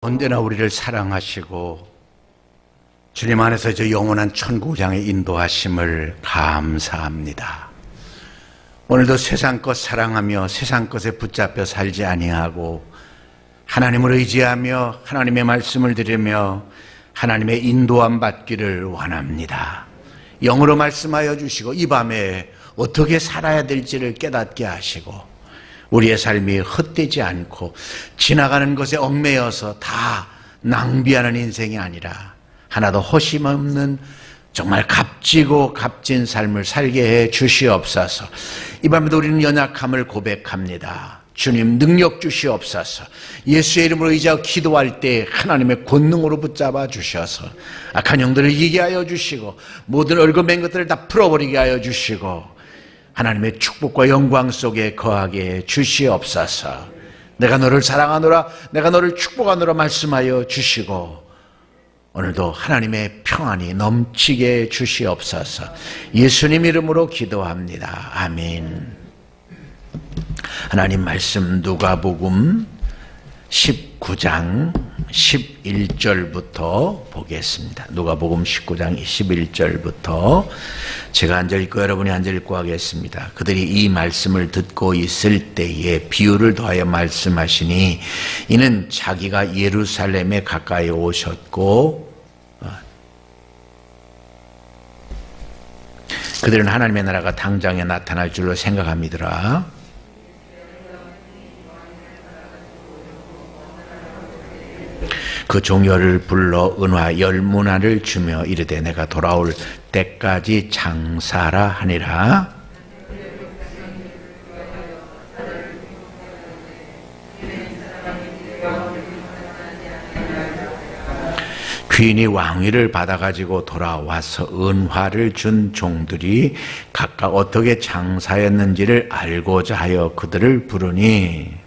언제나 우리를 사랑하시고 주님 안에서 저 영원한 천국장에 인도하심을 감사합니다. 오늘도 세상 것 사랑하며 세상 것에 붙잡혀 살지 아니하고 하나님을 의지하며 하나님의 말씀을 들으며 하나님의 인도함 받기를 원합니다. 영으로 말씀하여 주시고 이 밤에 어떻게 살아야 될지를 깨닫게 하시고 우리의 삶이 헛되지 않고 지나가는 것에 얽매여서 다 낭비하는 인생이 아니라 하나도 허심없는 정말 값지고 값진 삶을 살게 해 주시옵소서. 이 밤에도 우리는 연약함을 고백합니다. 주님 능력 주시옵소서. 예수의 이름으로 의지하고 기도할 때 하나님의 권능으로 붙잡아 주셔서 악한 영들을 이기게 하여 주시고 모든 얽어맨 것들을 다 풀어버리게 하여 주시고 하나님의 축복과 영광 속에 거하게 주시옵소서. 내가 너를 사랑하노라, 내가 너를 축복하노라 말씀하여 주시고 오늘도 하나님의 평안이 넘치게 주시옵소서. 예수님 이름으로 기도합니다. 아멘. 하나님 말씀 누가복음 19장 11절부터 보겠습니다. 누가복음 19장 11절부터 제가 앉아 읽고 여러분이 앉아 읽고 하겠습니다. 그들이 이 말씀을 듣고 있을 때에 비유를 더하여 말씀하시니 이는 자기가 예루살렘에 가까이 오셨고 그들은 하나님의 나라가 당장에 나타날 줄로 생각함이더라. 그 종려를 불러 은화 10문화를 주며 이르되 내가 돌아올 때까지 장사라 하니라. 귀인이 왕위를 받아가지고 돌아와서 은화를 준 종들이 각각 어떻게 장사했는지를 알고자 하여 그들을 부르니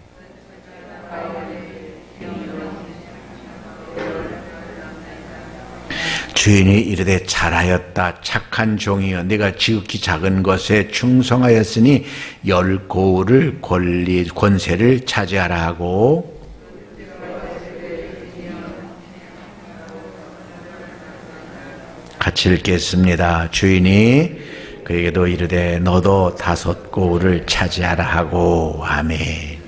주인이 이르되 잘하였다 착한 종이여 네가 지극히 작은 것에 충성하였으니 10고을을 권세를 차지하라 하고 같이 읽겠습니다. 주인이 그에게도 이르되 너도 5고을을 차지하라 하고 아멘.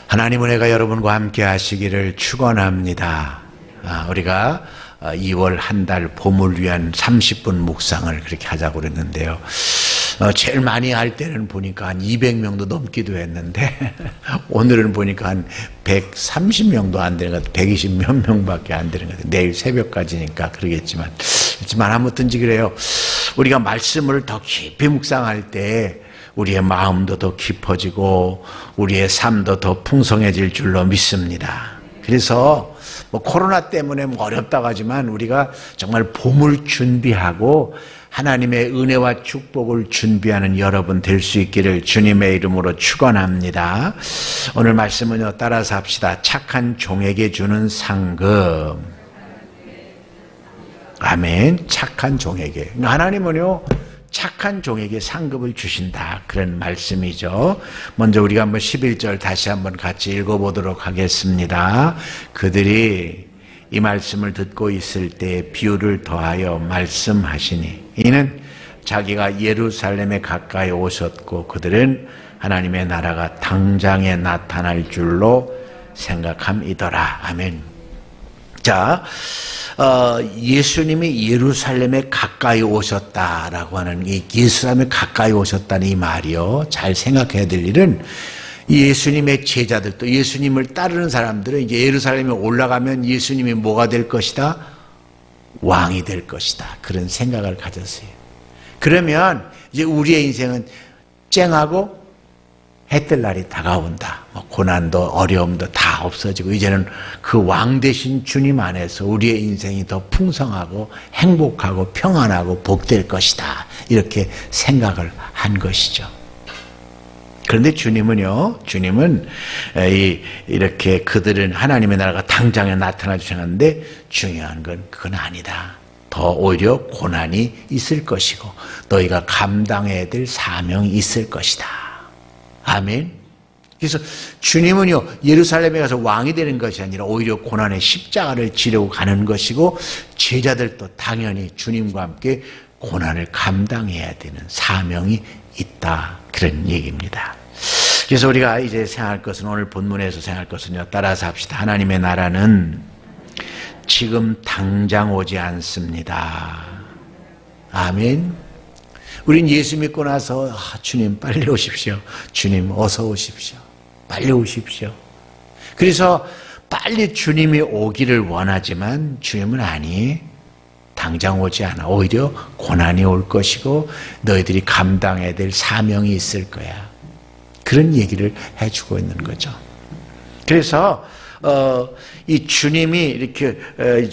하나님 은혜가 여러분과 함께 하시기를 축원합니다. 우리가 2월 한 달 봄을 위한 30분 묵상을 그렇게 하자고 그랬는데요. 제일 많이 할 때는 보니까 한 200명도 넘기도 했는데 오늘은 보니까 한 130명도 안 되는 것 같아요. 120 몇 명밖에 안 되는 것 같아요. 내일 새벽까지니까 그러겠지만 아무튼지 그래요. 우리가 말씀을 더 깊이 묵상할 때 우리의 마음도 더 깊어지고 우리의 삶도 더 풍성해질 줄로 믿습니다. 그래서 뭐 코로나 때문에 뭐 어렵다고 하지만 우리가 정말 봄을 준비하고 하나님의 은혜와 축복을 준비하는 여러분 될 수 있기를 주님의 이름으로 축원합니다. 오늘 말씀은요, 따라서 합시다. 착한 종에게 주는 상급. 아멘. 착한 종에게. 하나님은요, 착한 종에게 상급을 주신다. 그런 말씀이죠. 먼저 우리가 한번 11절 다시 한번 같이 읽어보도록 하겠습니다. 그들이 이 말씀을 듣고 있을 때 비유를 더하여 말씀하시니 이는 자기가 예루살렘에 가까이 오셨고 그들은 하나님의 나라가 당장에 나타날 줄로 생각함이더라. 아멘. 자, 예수님이 예루살렘에 가까이 오셨다라고 하는 이 예루살렘에 가까이 오셨다는 이 말이요. 잘 생각해야 될 일은 예수님의 제자들 또 예수님을 따르는 사람들은 이제 예루살렘에 올라가면 예수님이 뭐가 될 것이다? 왕이 될 것이다. 그런 생각을 가졌어요. 그러면 이제 우리의 인생은 쨍하고 해뜰 날이 다가온다. 고난도 어려움도 다 없어지고 이제는 그 왕 되신 주님 안에서 우리의 인생이 더 풍성하고 행복하고 평안하고 복될 것이다. 이렇게 생각을 한 것이죠. 그런데 주님은요, 주님은 이렇게 그들은 하나님의 나라가 당장에 나타나 주셨는데 중요한 건 그건 아니다. 더 오히려 고난이 있을 것이고 너희가 감당해야 될 사명이 있을 것이다. 아멘. 그래서 주님은요, 예루살렘에 가서 왕이 되는 것이 아니라 오히려 고난의 십자가를 지려고 가는 것이고 제자들도 당연히 주님과 함께 고난을 감당해야 되는 사명이 있다. 그런 얘기입니다. 그래서 우리가 이제 생각할 것은 오늘 본문에서 생각할 것은요, 따라서 합시다. 하나님의 나라는 지금 당장 오지 않습니다. 아멘. 우린 예수 믿고 나서 주님 빨리 오십시오. 주님 어서 오십시오. 빨리 오십시오. 그래서 빨리 주님이 오기를 원하지만 주님은 아니, 당장 오지 않아. 오히려 고난이 올 것이고 너희들이 감당해야 될 사명이 있을 거야. 그런 얘기를 해주고 있는 거죠. 그래서 이 주님이 이렇게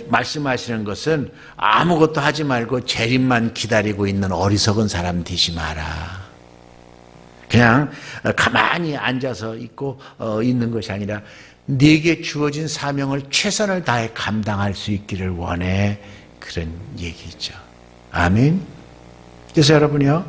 말씀하시는 것은 아무것도 하지 말고 재림만 기다리고 있는 어리석은 사람 되지 마라. 그냥 가만히 앉아서 있는 것이 아니라 네게 주어진 사명을 최선을 다해 감당할 수 있기를 원해. 그런 얘기죠. 아멘. 그래서 여러분이요,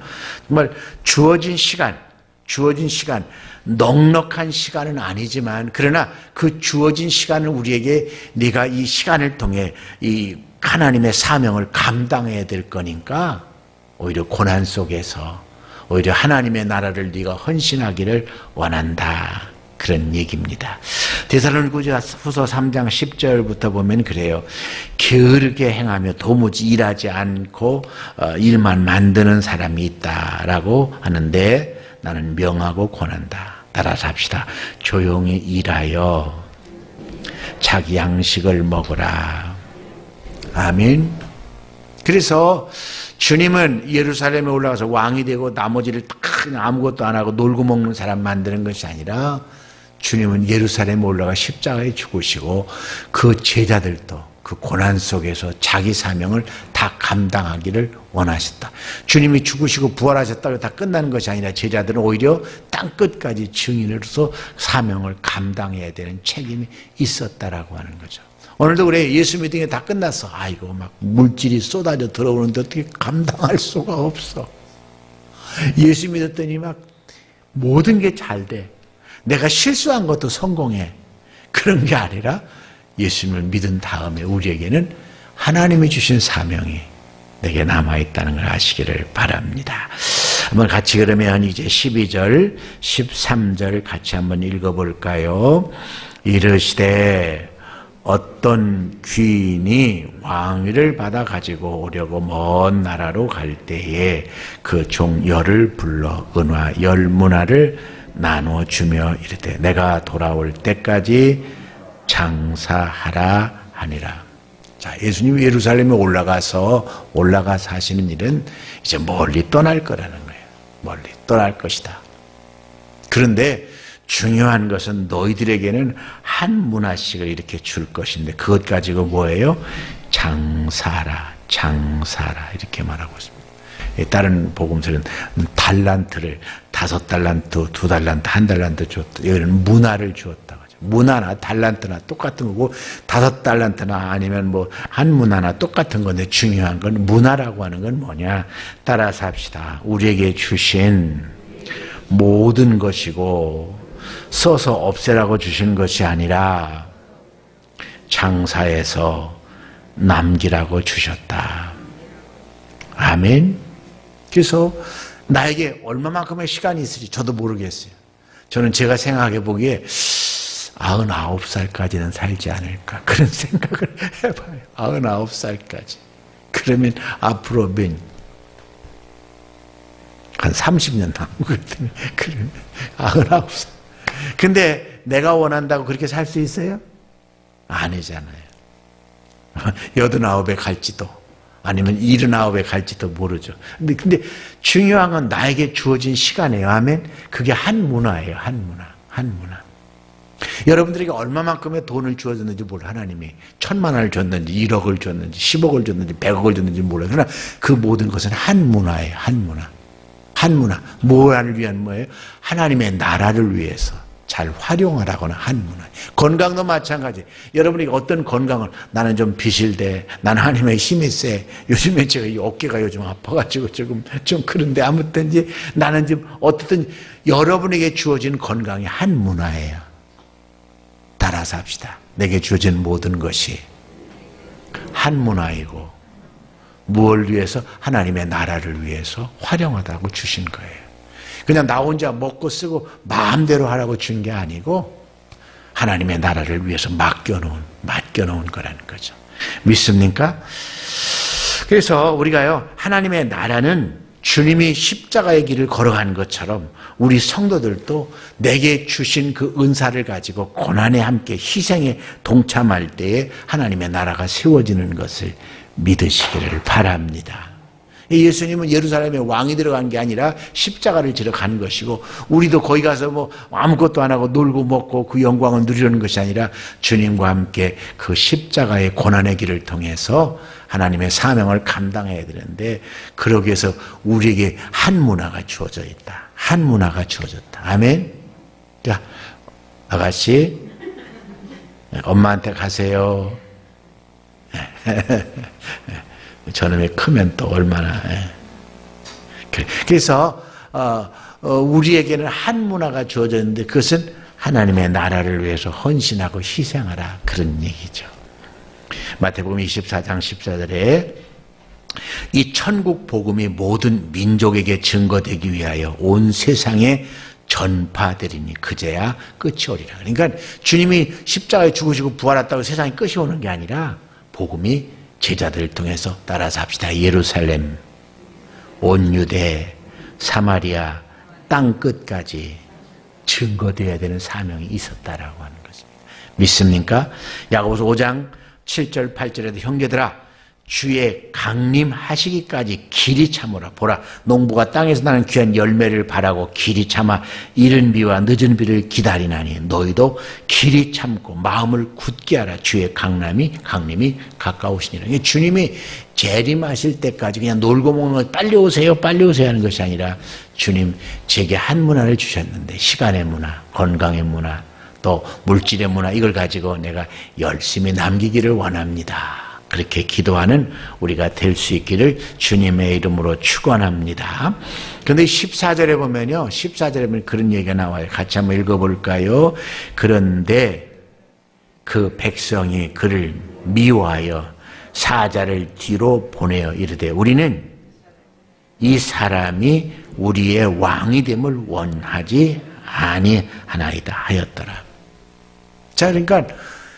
정말 주어진 시간 넉넉한 시간은 아니지만 그러나 그 주어진 시간을 우리에게 네가 이 시간을 통해 이 하나님의 사명을 감당해야 될 거니까 오히려 고난 속에서 오히려 하나님의 나라를 네가 헌신하기를 원한다. 그런 얘기입니다. 데살로니가후서 3장 10절부터 보면 그래요. 게으르게 행하며 도무지 일하지 않고 일만 만드는 사람이 있다라고 하는데 나는 명하고 권한다. 따라서 합시다. 조용히 일하여 자기 양식을 먹으라. 아멘. 그래서 주님은 예루살렘에 올라가서 왕이 되고 나머지를 아무것도 안 하고 놀고 먹는 사람 만드는 것이 아니라 주님은 예루살렘에 올라가 십자가에 죽으시고 그 제자들도 그 고난 속에서 자기 사명을 다 감당하기를 원하셨다. 주님이 죽으시고 부활하셨다고 다 끝나는 것이 아니라 제자들은 오히려 땅끝까지 증인으로서 사명을 감당해야 되는 책임이 있었다라고 하는 거죠. 오늘도 그래. 예수 믿는 게 다 끝났어. 아이고 막 물질이 쏟아져 들어오는데 어떻게 감당할 수가 없어. 예수 믿었더니 막 모든 게 잘 돼. 내가 실수한 것도 성공해. 그런 게 아니라 예수님을 믿은 다음에 우리에게는 하나님이 주신 사명이 내게 남아있다는 걸 아시기를 바랍니다. 한번 같이 그러면 이제 12절, 13절 같이 한번 읽어볼까요? 이르시되 어떤 귀인이 왕위를 받아 가지고 오려고 먼 나라로 갈 때에 그 종 열을 불러 은화 열 문화를 나누어 주며 이르되 내가 돌아올 때까지 장사하라 하니라. 자, 예수님이 예루살렘에 올라가서 하시는 일은 이제 멀리 떠날 거라는 거예요. 멀리 떠날 것이다. 그런데 중요한 것은 너희들에게는 한 문화씩을 이렇게 줄 것인데 그것 가지고 뭐예요? 장사라, 장사라 이렇게 말하고 있습니다. 다른 복음서는 달란트를 5달란트, 2달란트, 1달란트 줬다. 여기는 문화를 주었다고 하죠. 문화나 달란트나 똑같은 거고 5달란트나 아니면 뭐 한 문화나 똑같은 건데 중요한 건 문화라고 하는 건 뭐냐? 따라서 합시다. 우리에게 주신 모든 것이고 써서 없애라고 주신 것이 아니라 장사해서 남기라고 주셨다. 아멘. 그래서 나에게 얼마만큼의 시간이 있을지 저도 모르겠어요. 저는 제가 생각해 보기에 99살까지는 살지 않을까 그런 생각을 해봐요. 99살까지. 그러면 앞으로 한 30년 남은 것 같으면 그러면 99살. 근데 내가 원한다고 그렇게 살 수 있어요? 아니잖아요. 89에 갈지도 아니면 79에 갈지도 모르죠. 근데 중요한 건 나에게 주어진 시간이에요. 아멘. 그게 한 문화예요. 한 문화. 한 문화. 여러분들에게 얼마만큼의 돈을 주어졌는지 몰라. 하나님이 1,000만 원을 줬는지 1억을 줬는지 10억을 줬는지 100억을 줬는지 몰라요. 그러나 그 모든 것은 한 문화예요. 한 문화. 한 문화. 뭐를 위한 뭐예요? 하나님의 나라를 위해서 잘 활용하라고는 한 문화. 건강도 마찬가지. 여러분이 어떤 건강을 나는 좀 비실대, 나는 하나님의 힘이 세. 요즘에 제가 이 어깨가 요즘 아파가지고 조금 좀 그런데 아무튼 이제 나는 좀 어떻든 여러분에게 주어진 건강이 한 문화예요. 따라서 합시다. 내게 주어진 모든 것이 한 문화이고 무엇을 위해서? 하나님의 나라를 위해서 활용하다고 주신 거예요. 그냥 나 혼자 먹고 쓰고 마음대로 하라고 준 게 아니고 하나님의 나라를 위해서 맡겨놓은 거라는 거죠. 믿습니까? 그래서 우리가요, 하나님의 나라는 주님이 십자가의 길을 걸어간 것처럼 우리 성도들도 내게 주신 그 은사를 가지고 고난에 함께 희생에 동참할 때에 하나님의 나라가 세워지는 것을 믿으시기를 바랍니다. 예수님은 예루살렘에 왕이 들어간 게 아니라 십자가를 지러 간 것이고 우리도 거기 가서 뭐 아무것도 안 하고 놀고 먹고 그 영광을 누리려는 것이 아니라 주님과 함께 그 십자가의 고난의 길을 통해서 하나님의 사명을 감당해야 되는데 그러기 위해서 우리에게 한 문화가 주어져 있다. 한 문화가 주어졌다. 아멘. 자, 아가씨 엄마한테 가세요. 저놈이 크면 또 얼마나. 그래서 우리에게는 한 문화가 주어져 있는데 그것은 하나님의 나라를 위해서 헌신하고 희생하라 그런 얘기죠. 마태복음 24장 14절에 이 천국 복음이 모든 민족에게 증거되기 위하여 온 세상에 전파되리니 그제야 끝이 오리라. 그러니까 주님이 십자가에 죽으시고 부활했다고 세상이 끝이 오는 게 아니라 복음이 제자들을 통해서 따라서 합시다. 예루살렘, 온 유대, 사마리아, 땅 끝까지 증거되어야 되는 사명이 있었다라고 하는 것입니다. 믿습니까? 야고보서 5장 7절 8절에도 형제들아 주의 강림하시기까지 길이 참으라. 보라, 농부가 땅에서 나는 귀한 열매를 바라고 길이 참아 이른 비와 늦은 비를 기다리나니 너희도 길이 참고 마음을 굳게 하라. 주의 강림이 가까우시니라. 주님이 재림하실 때까지 그냥 놀고 먹는 것 빨리 오세요 하는 것이 아니라 주님 제게 한 문화를 주셨는데 시간의 문화, 건강의 문화, 또 물질의 문화 이걸 가지고 내가 열심히 남기기를 원합니다. 그렇게 기도하는 우리가 될 수 있기를 주님의 이름으로 축원합니다. 그런데 14절에 보면요. 14절에 보면 그런 얘기가 나와요. 같이 한번 읽어볼까요? 그런데 그 백성이 그를 미워하여 사자를 뒤로 보내어 이르되 우리는 이 사람이 우리의 왕이 됨을 원하지 아니하나이다 하였더라. 자, 그러니까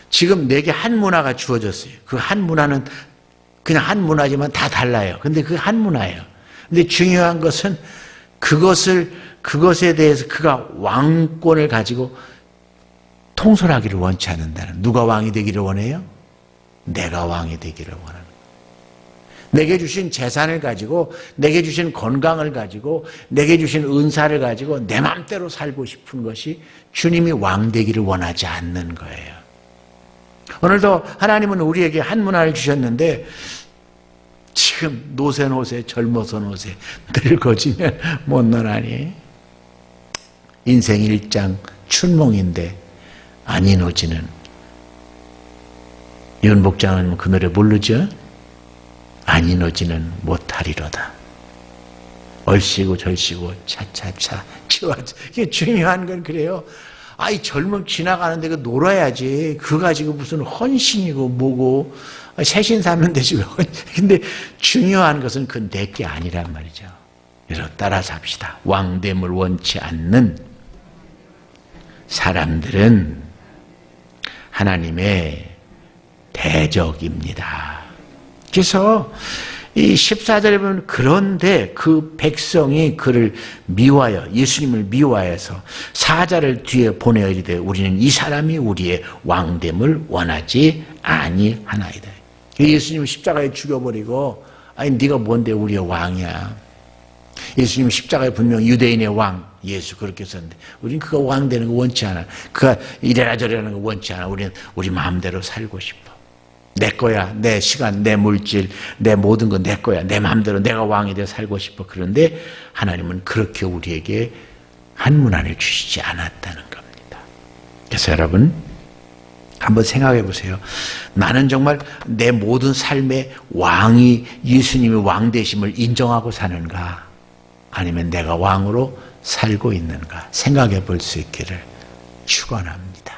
지금 내게 한 문화가 주어졌어요. 그 한 문화는 그냥 한 문화지만 다 달라요. 근데 그 한 문화예요. 근데 중요한 것은 그것에 대해서 그가 왕권을 가지고 통솔하기를 원치 않는다는. 누가 왕이 되기를 원해요? 내가 왕이 되기를 원하는 거예요. 내게 주신 재산을 가지고, 내게 주신 건강을 가지고, 내게 주신 은사를 가지고 내 맘대로 살고 싶은 것이 주님이 왕 되기를 원하지 않는 거예요. 오늘도 하나님은 우리에게 한 문화를 주셨는데 지금 노세 젊어서 노세 늙어지면 못 놀아니. 인생 일장 춘몽인데 안 이루어지는. 윤복장은 그 노래 모르죠? 안 이루어지는 못하리로다. 얼씨구 절씨구 차차차 치워져. 이게 중요한 건 그래요. 아이 젊음 지나가는데 그 놀아야지. 그거 가지고 무슨 헌신이고 뭐고. 새신 사면 되지 왜. 근데 중요한 것은 그건 내게 아니란 말이죠. 그래서 따라 삽시다. 왕됨을 원치 않는 사람들은 하나님의 대적입니다. 그래서 이 14절에 보면 그런데 그 백성이 그를 미워하여 예수님을 미워해서 사자를 뒤에 보내어 이르되 우리는 이 사람이 우리의 왕됨을 원하지 아니하나이다. 예수님을 십자가에 죽여버리고 아니 네가 뭔데 우리의 왕이야. 예수님 십자가에 분명히 유대인의 왕 예수 그렇게 썼는데 우리는 그가 왕 되는 거 원치 않아. 그가 이래라 저래라는 거 원치 않아. 우리는 우리 마음대로 살고 싶어. 내 거야. 내 시간, 내 물질, 내 모든 건 내 거야. 내 마음대로 내가 왕이 되어 살고 싶어. 그런데 하나님은 그렇게 우리에게 한 문안을 주시지 않았다는 겁니다. 그래서 여러분 한번 생각해 보세요. 나는 정말 내 모든 삶의 왕이 예수님의 왕 되심을 인정하고 사는가? 아니면 내가 왕으로 살고 있는가? 생각해 볼 수 있기를 축원합니다.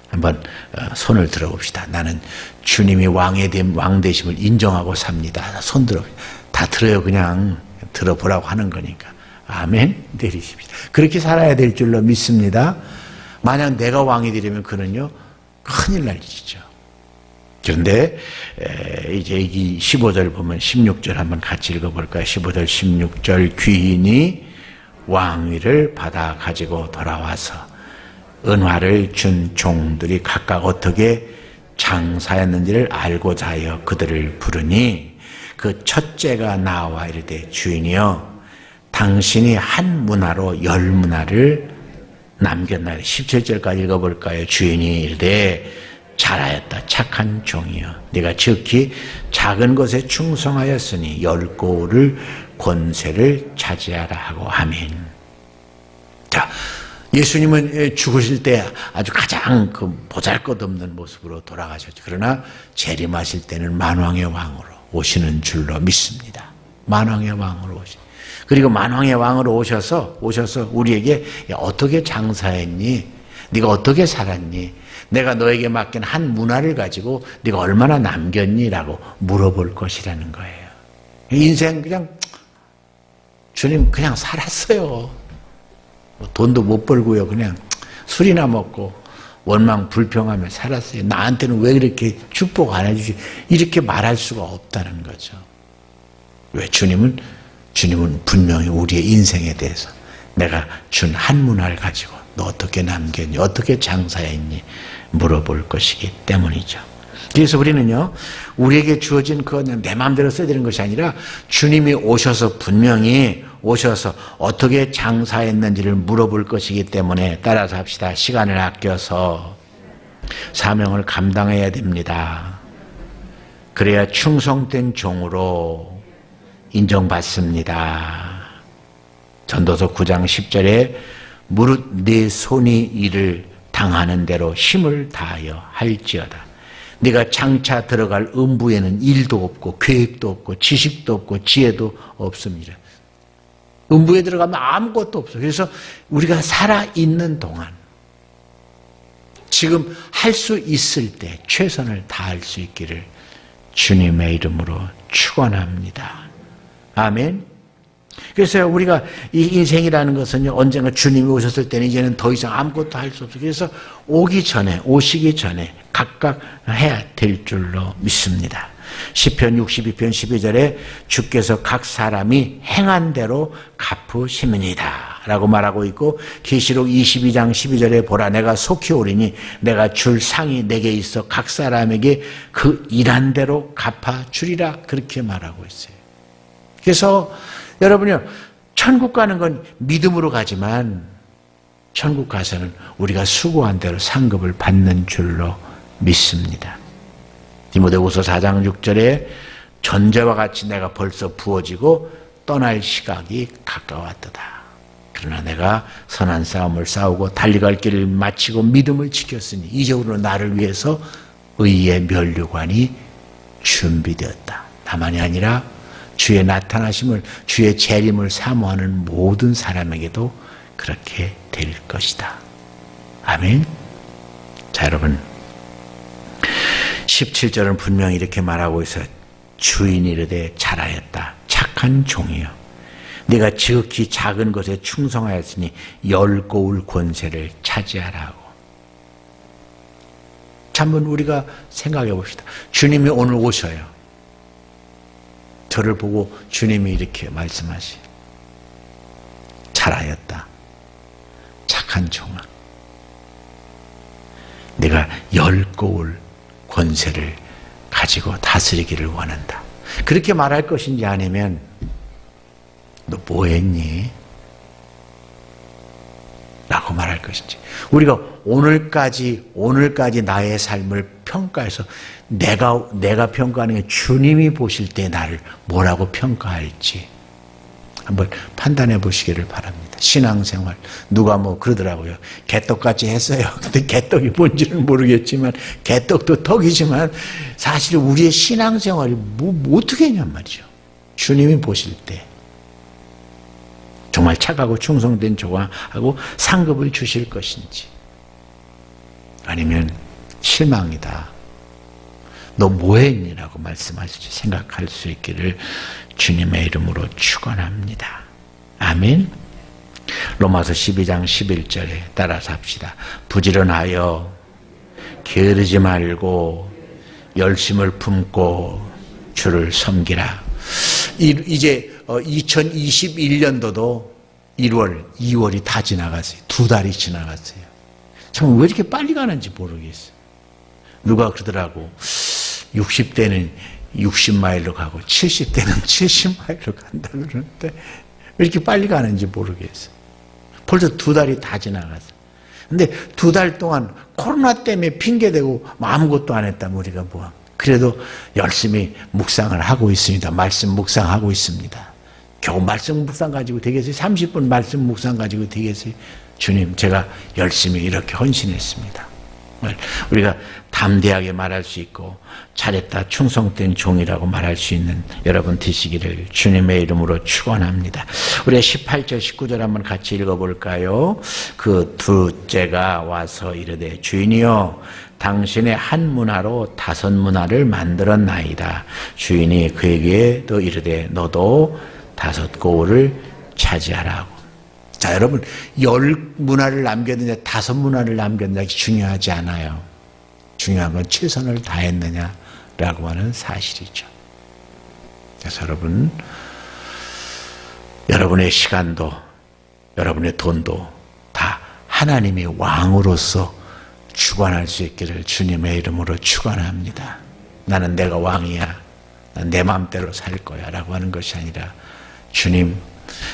한번 손을 들어봅시다. 나는 주님이 왕 되심을 인정하고 삽니다. 손 들어. 다 들어요. 그냥 들어보라고 하는 거니까. 아멘. 내리십시다. 그렇게 살아야 될 줄로 믿습니다. 만약 내가 왕이 되려면 그는요 큰일 날 일이죠. 그런데 이제 이 15절 보면 16절 한번 같이 읽어볼까요? 15절 16절 귀인이 왕위를 받아 가지고 돌아와서 은화를 준 종들이 각각 어떻게 장사했는지를 알고자 하여 그들을 부르니 그 첫째가 나와 이르되 주인이여 당신이 한 문화로 10문화를 남겼나이다. 17절까지 읽어볼까요? 주인이 이르되 잘하였다 착한 종이여 네가 즉히 작은 것에 충성하였으니 10고를 권세를 차지하라 하고 아멘. 자, 예수님은 죽으실 때 아주 가장 그 보잘것없는 모습으로 돌아가셨죠. 그러나 재림하실 때는 만왕의 왕으로 오시는 줄로 믿습니다. 만왕의 왕으로 오시. 그리고 만왕의 왕으로 오셔서 우리에게 어떻게 장사했니? 네가 어떻게 살았니? 내가 너에게 맡긴 한 문화를 가지고 네가 얼마나 남겼니?라고 물어볼 것이라는 거예요. 인생 그냥 주님 그냥 살았어요. 돈도 못 벌고요. 그냥 술이나 먹고 원망 불평하며 살았어요. 나한테는 왜 이렇게 축복 안 해주지? 이렇게 말할 수가 없다는 거죠. 왜? 주님은 분명히 우리의 인생에 대해서 내가 준 한 문화를 가지고 너 어떻게 남겼니? 어떻게 장사했니? 물어볼 것이기 때문이죠. 그래서 우리는요, 우리에게 주어진 그건 내 마음대로 써야 되는 것이 아니라 주님이 오셔서 분명히 오셔서 어떻게 장사했는지를 물어볼 것이기 때문에 따라서 합시다. 시간을 아껴서 사명을 감당해야 됩니다. 그래야 충성된 종으로 인정받습니다. 전도서 9장 10절에 무릇 네 손이 이를 당하는 대로 힘을 다하여 할지어다. 네가 장차 들어갈 음부에는 일도 없고 계획도 없고 지식도 없고 지혜도 없습니다. 음부에 들어가면 아무것도 없어요. 그래서 우리가 살아있는 동안 지금 할 수 있을 때 최선을 다할 수 있기를 주님의 이름으로 축원합니다. 아멘. 그래서 우리가 이 인생이라는 것은 언젠가 주님이 오셨을 때는 이제는 더 이상 아무것도 할 수 없어요. 그래서 오시기 전에 각각 해야 될 줄로 믿습니다. 시편 62편 12절에 주께서 각 사람이 행한 대로 갚으시느니라. 라고 말하고 있고, 계시록 22장 12절에 보라 내가 속히 오리니 내가 줄 상이 내게 있어 각 사람에게 그 일한 대로 갚아주리라, 그렇게 말하고 있어요. 그래서 여러분이요, 천국 가는 건 믿음으로 가지만 천국 가서는 우리가 수고한 대로 상급을 받는 줄로 믿습니다. 디모데후서 4장 6절에 전제와 같이 내가 벌써 부어지고 떠날 시각이 가까웠도다. 그러나 내가 선한 싸움을 싸우고 달려갈 길을 마치고 믿음을 지켰으니 이제부로 나를 위해서 의의 면류관이 준비되었다. 나만이 아니라 주의 나타나심을, 주의 재림을 사모하는 모든 사람에게도 그렇게 될 것이다. 아멘. 자, 여러분, 17절은 분명히 이렇게 말하고 있어요. 주인이 이르되 잘하였다. 착한 종이여. 네가 지극히 작은 것에 충성하였으니 열 고울 권세를 차지하라고. 한번 우리가 생각해 봅시다. 주님이 오늘 오셔요. 저를 보고 주님이 이렇게 말씀하시. 잘하였다. 착한 종아. 내가 열 고울 권세를 가지고 다스리기를 원한다. 그렇게 말할 것인지 아니면 너 뭐 했니? 라고 말할 것인지. 우리가 오늘까지 나의 삶을 평가해서 내가 평가하는 게 주님이 보실 때 나를 뭐라고 평가할지 한번 판단해 보시기를 바랍니다. 신앙생활 누가 뭐 그러더라고요. 개떡같이 했어요. 근데 개떡이 뭔지는 모르겠지만 개떡도 떡이지만 사실 우리의 신앙생활이 뭐 어떻게 했냔 말이죠. 주님이 보실 때 정말 착하고 충성된 종하고 상급을 주실 것인지, 아니면 실망이다. 너 뭐했니? 라고 말씀하시지 생각할 수 있기를 주님의 이름으로 축원합니다. 아멘. 로마서 12장 11절에 따라서 합시다. 부지런하여 게으르지 말고 열심을 품고 주를 섬기라. 이제 2021년도도 1월, 2월이 다 지나갔어요. 2달이 지나갔어요. 참 왜 이렇게 빨리 가는지 모르겠어요. 누가 그러더라고. 60대는 60마일로 가고 70대는 70마일로 간다 그러는데 왜 이렇게 빨리 가는지 모르겠어요. 벌써 2달이 다 지나갔어요. 근데 2달 동안 코로나 때문에 핑계대고 아무것도 안 했다면 우리가 뭐 그래도 열심히 묵상을 하고 있습니다. 말씀 묵상하고 있습니다. 겨우 말씀 묵상 가지고 되겠어요? 30분 말씀 묵상 가지고 되겠어요? 주님, 제가 열심히 이렇게 헌신했습니다. 우리가 담대하게 말할 수 있고 잘했다, 충성된 종이라고 말할 수 있는 여러분 되시기를 주님의 이름으로 축원합니다. 우리가 18절 19절 한번 같이 읽어볼까요? 그 둘째가 와서 이르되 주인이여 당신의 한 문화로 5 문화를 만들었나이다. 주인이 그에게 또 이르되 너도 5 고울을 차지하라고. 자, 여러분, 10 문화를 남겼느냐 5 문화를 남겼느냐 중요하지 않아요. 중요한 건 최선을 다했느냐라고 하는 사실이죠. 그래서 여러분, 여러분의 시간도 여러분의 돈도 다 하나님의 왕으로서 주관할 수 있기를 주님의 이름으로 축원합니다. 나는 내가 왕이야. 난 내 마음대로 살 거야 라고 하는 것이 아니라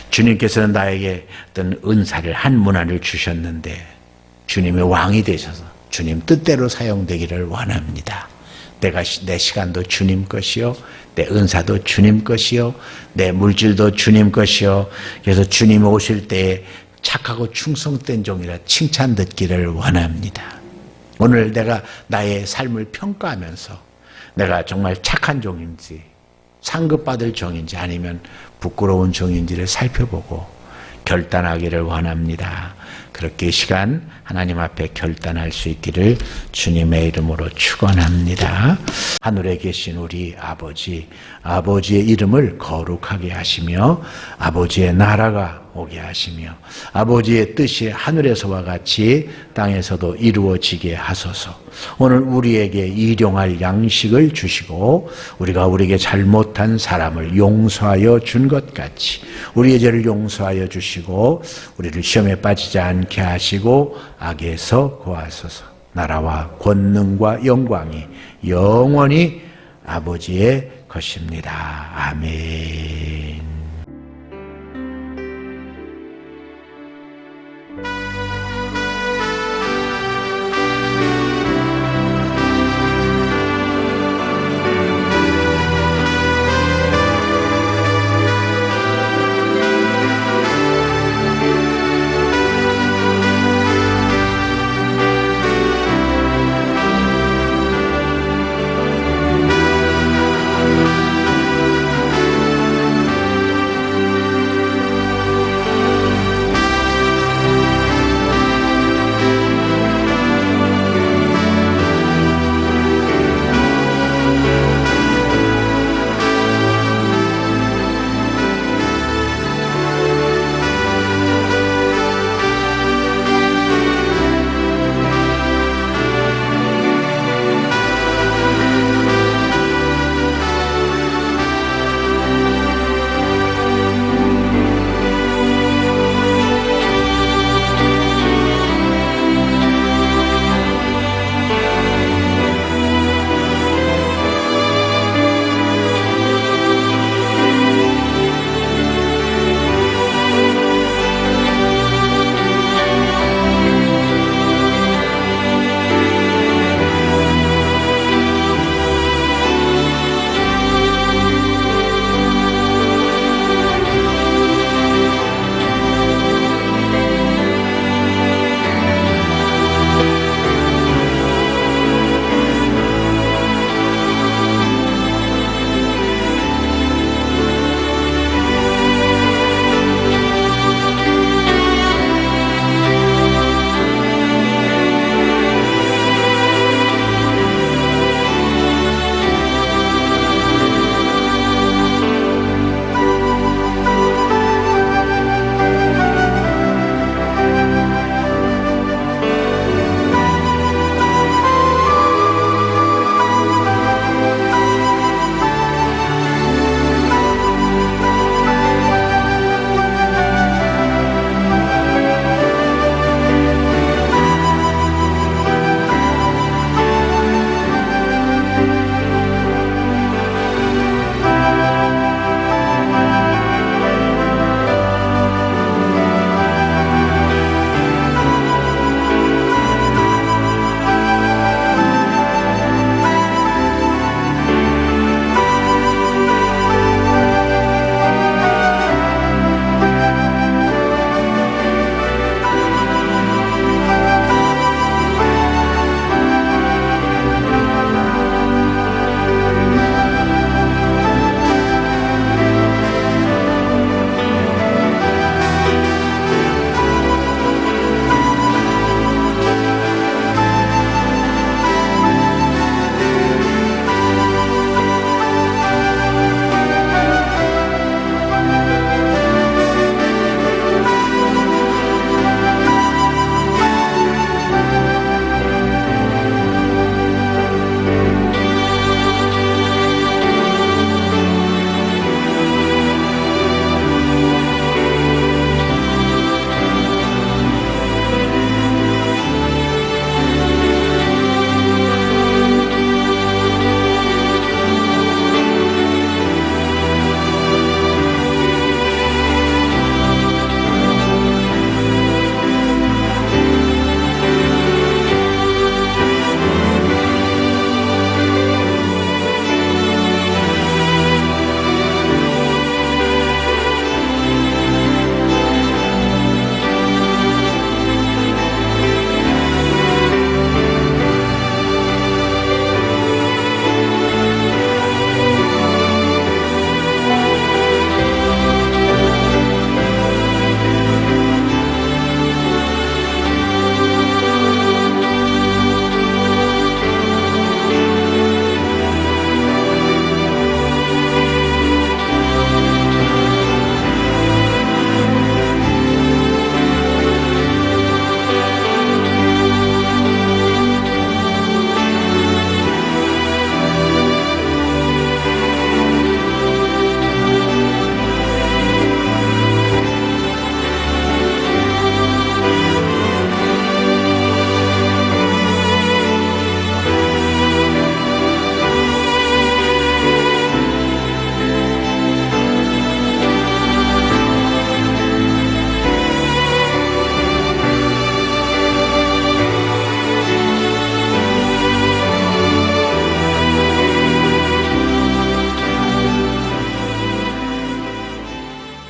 주님께서는 나에게 어떤 은사를 한 문화를 주셨는데 주님의 왕이 되셔서 주님 뜻대로 사용되기를 원합니다. 내 시간도 주님 것이요, 내 은사도 주님 것이요, 내 물질도 주님 것이요. 그래서 주님 오실 때에 착하고 충성된 종이라 칭찬 듣기를 원합니다. 오늘 내가 나의 삶을 평가하면서 내가 정말 착한 종인지 상급받을 종인지 아니면 부끄러운 종인지를 살펴보고 결단하기를 원합니다. 그렇게 이 시간 하나님 앞에 결단할 수 있기를 주님의 이름으로 축원합니다. 하늘에 계신 우리 아버지, 아버지의 이름을 거룩하게 하시며 아버지의 나라가 오게 하시며 아버지의 뜻이 하늘에서와 같이 땅에서도 이루어지게 하소서. 오늘 우리에게 일용할 양식을 주시고 우리가 우리에게 잘못한 사람을 용서하여 준 것 같이 우리의 죄를 용서하여 주시고 우리를 시험에 빠지지 않게 하시고 악에서 구하소서. 나라와 권능과 영광이 영원히 아버지의 것입니다. 아멘.